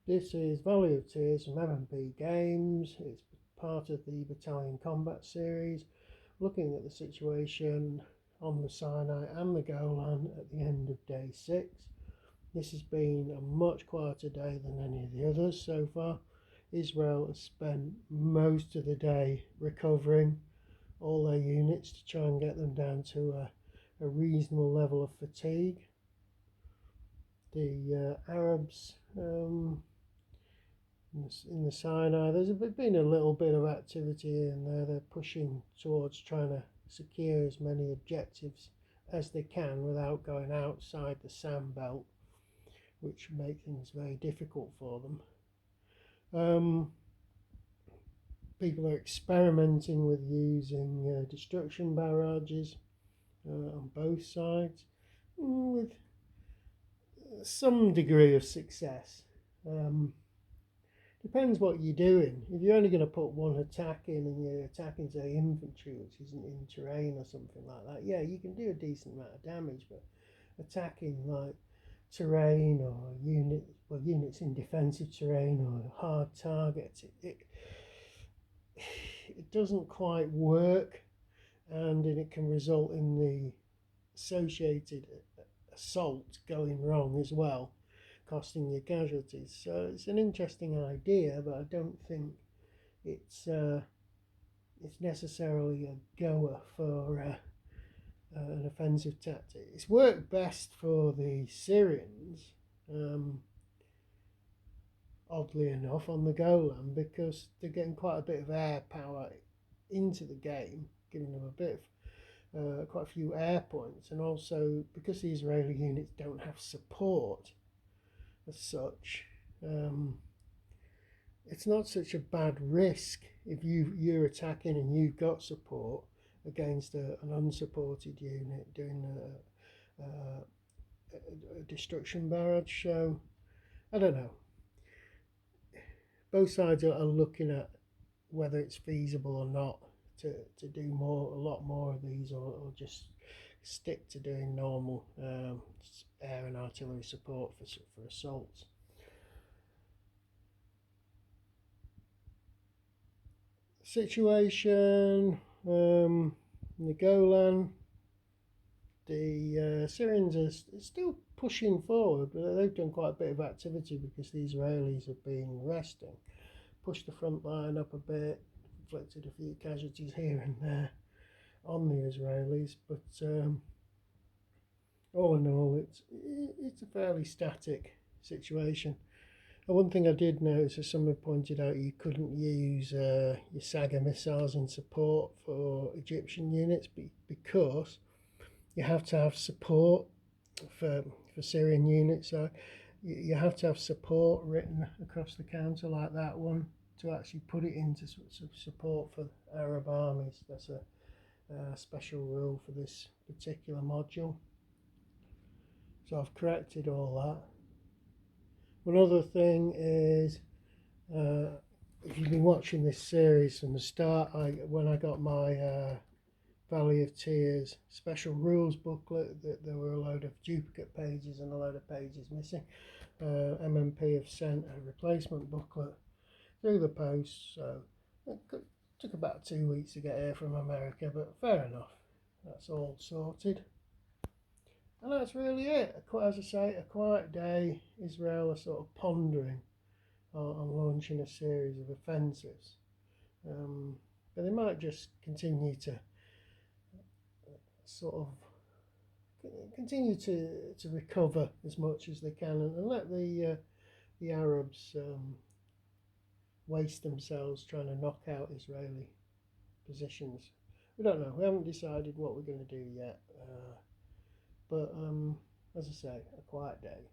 This is Valley of Tears from M&P Games. It's part of the Battalion Combat series, looking at the situation on the Sinai and the Golan at the end of day 6. This has been a much quieter day than any of the others so far. Israel has spent most of the day recovering all their units to try and get them down to a reasonable level of fatigue. The Arabs in the Sinai, there's been a little bit of activity here and there. They're pushing towards trying to secure as many objectives as they can without going outside the sand belt, which make things very difficult for them. People are experimenting with using destruction barrages on both sides with some degree of success. Depends what you're doing. If you're only going to put one attack in and you're attacking, say, infantry, which isn't in terrain or something like that, yeah, you can do a decent amount of damage. But attacking like terrain or units in defensive terrain or hard targets, it doesn't quite work, and it can result in the associated assault going wrong as well, costing you casualties. So it's an interesting idea, but I don't think it's necessarily a goer for an offensive tactic. It's worked best for the Syrians, oddly enough, on the Golan, because they're getting quite a bit of air power into the game, giving them a bit of quite a few air points, and also because the Israeli units don't have support as such, it's not such a bad risk if you're attacking and you've got support against an unsupported unit doing a destruction barrage. So I don't know. Both sides are looking at whether it's feasible or not to do a lot more of these, or just stick to doing normal air and artillery support for assaults. Situation in the Golan, the Syrians are still pushing forward, but they've done quite a bit of activity because the Israelis have been resting. Pushed the front line up a bit, inflicted a few casualties here and there on the Israelis, but all in all, it's a fairly static situation. And one thing I did notice, as someone pointed out, you couldn't use your Saga missiles in support for Egyptian units because you have to have support for Syrian units. So you have to have support written across the counter like that one to actually put it into support for Arab armies. That's a special rule for this particular module. So I've corrected all that. One other thing is, if you've been watching this series from the start, when I got my Valley of Tears special rules booklet, there were a load of duplicate pages and a load of pages missing. M&P have sent a replacement booklet through the post, so it took about 2 weeks to get here from America, but fair enough, that's all sorted. And that's really it. As I say, a quiet day. Israel are sort of pondering on launching a series of offensives, but they might just continue to sort of continue to recover as much as they can, and let the Arabs waste themselves trying to knock out Israeli positions. We don't know. We haven't decided what we're going to do yet. But as I say, a quiet day.